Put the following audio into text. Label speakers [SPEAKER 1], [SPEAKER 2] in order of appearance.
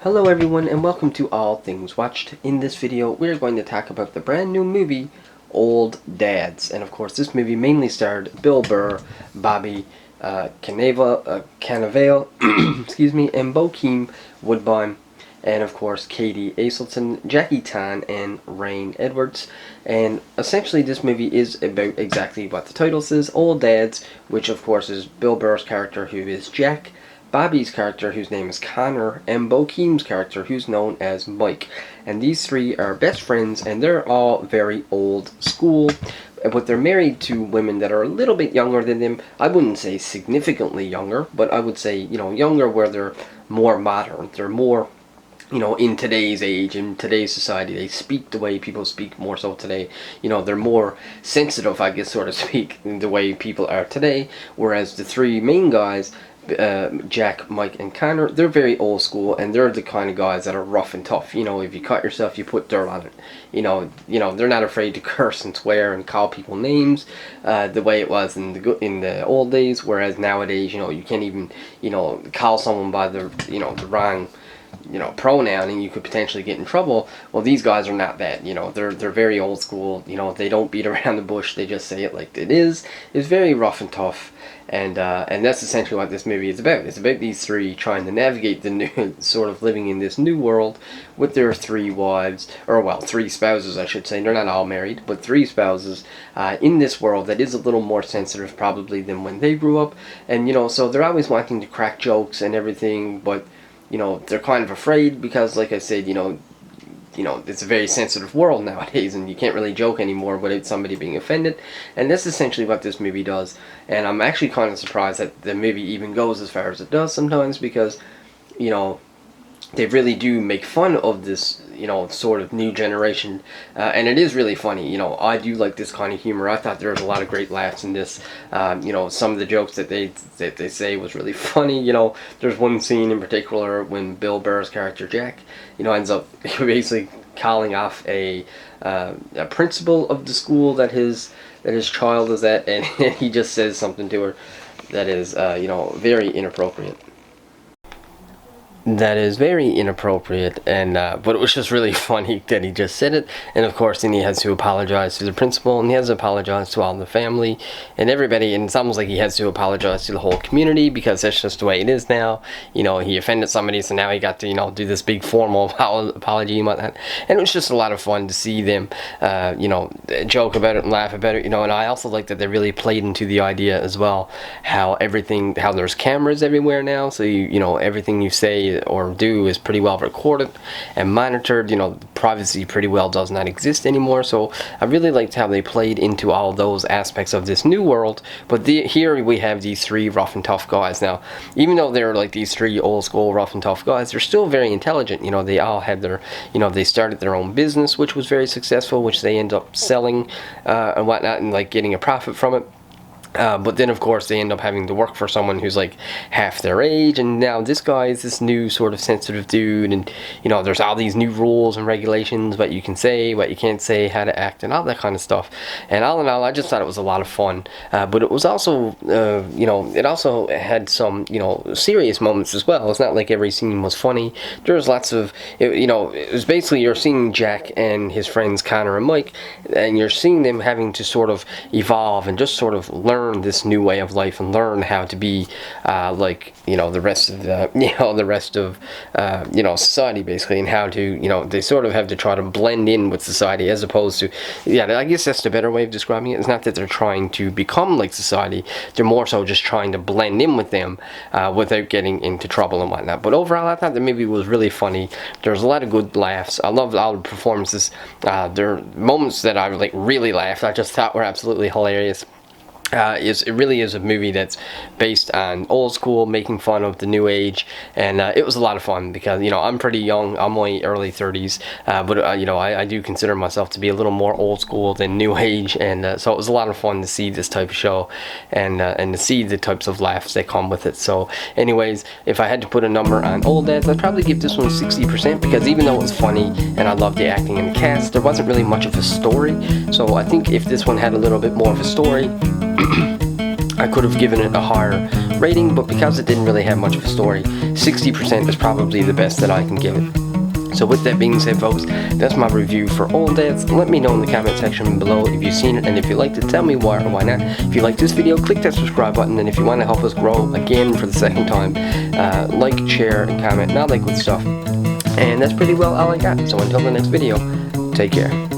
[SPEAKER 1] Hello everyone and welcome to All Things Watched. In this video we're going to talk about the brand new movie Old Dads, and of course this movie mainly starred Bill Burr, Bobby Cannavale, excuse me, and Bokeem Woodbine, and of course Katie Aselton, Jackie Tan, and Rain Edwards. And essentially this movie is about exactly what the title says, Old Dads, which of course is Bill Burr's character, who is Jack, Bobby's character, whose name is Connor, and Bokeem's character, who's known as Mike. And these three are best friends, and they're all very old school, but they're married to women that are a little bit younger than them. I wouldn't say significantly younger, but I would say, younger where they're more modern. They're more, in today's age, in today's society. They speak the way people speak more so today. They're more sensitive, I guess, so to speak, in the way people are today, whereas the three main guys, Jack, Mike, and Connor, they're very old school, and they're the kind of guys that are rough and tough. If you cut yourself, you put dirt on it. They're not afraid to curse and swear and call people names, the way it was in the old days. Whereas nowadays, you can't even, call someone by the wrong pronoun, and you could potentially get in trouble. Well, these guys are not that. They're very old school. They don't beat around the bush. They just say it like it is. It's very rough and tough. And that's essentially what this movie is about. It's about these three trying to navigate the new, sort of living in this new world with their three wives, or well, three spouses, I should say. They're not all married, but three spouses in this world that is a little more sensitive probably than when they grew up. And so they're always wanting to crack jokes and everything, but they're kind of afraid because, like I said, it's a very sensitive world nowadays, and you can't really joke anymore without somebody being offended. And that's essentially what this movie does. And I'm actually kind of surprised that the movie even goes as far as it does sometimes, because, they really do make fun of this, sort of new generation, and it is really funny. I do like this kind of humor. I thought there was a lot of great laughs in this. Some of the jokes that they say was really funny. There's one scene in particular when Bill Burr's character Jack, ends up basically calling off a principal of the school that his child is at, and he just says something to her that is, very inappropriate. That is very inappropriate, and but it was just really funny that he just said it. And of course then he has to apologize to the principal, and he has to apologize to all the family and everybody, and it's almost like he has to apologize to the whole community, because that's just the way it is now. He offended somebody, so now he got to do this big formal apology and whatnot. And it was just a lot of fun to see them joke about it and laugh about it. And I also like that they really played into the idea as well, how there's cameras everywhere now, so everything you say or do is pretty well recorded and monitored. Privacy pretty well does not exist anymore. So I really liked how they played into all those aspects of this new world. But here we have these three rough and tough guys. Now, even though they're like these three old school rough and tough guys, they're still very intelligent. They all had their, they started their own business, which was very successful, which they end up selling and whatnot, and like getting a profit from it. But then of course they end up having to work for someone who's like half their age, and now this guy is this new sort of sensitive dude, and there's all these new rules and regulations, what you can say, what you can't say, how to act, and all that kind of stuff. And all in all, I just thought it was a lot of fun, but it was also it also had some serious moments as well. It's not like every scene was funny. There was lots of it was basically you're seeing Jack and his friends Connor and Mike, and you're seeing them having to sort of evolve and just sort of learn this new way of life, and learn how to be like the rest of society basically, and how to they sort of have to try to blend in with society, as opposed to, I guess that's the better way of describing it. It's not that they're trying to become like society, they're more so just trying to blend in with them without getting into trouble and whatnot. But overall I thought the movie was really funny. There's a lot of good laughs. I loved all the performances. There are moments that I really laughed, I just thought were absolutely hilarious. It really is a movie that's based on old school, making fun of the new age, and it was a lot of fun because I'm pretty young. I'm only early 30s, but I do consider myself to be a little more old school than new age, and so it was a lot of fun to see this type of show, and to see the types of laughs that come with it. So anyways, if I had to put a number on Old Dads, I'd probably give this one 60%, because even though it was funny and I loved the acting and the cast, there wasn't really much of a story. So I think if this one had a little bit more of a story, I could have given it a higher rating, but because it didn't really have much of a story, 60% is probably the best that I can give it. So with that being said, folks, that's my review for Old Dads. Let me know in the comment section below if you've seen it, and if you liked it, tell me why or why not. If you like this video, click that subscribe button, and if you want to help us grow again for the second time, like, share, and comment, and all that good stuff. And that's pretty well all I got. So until the next video, take care.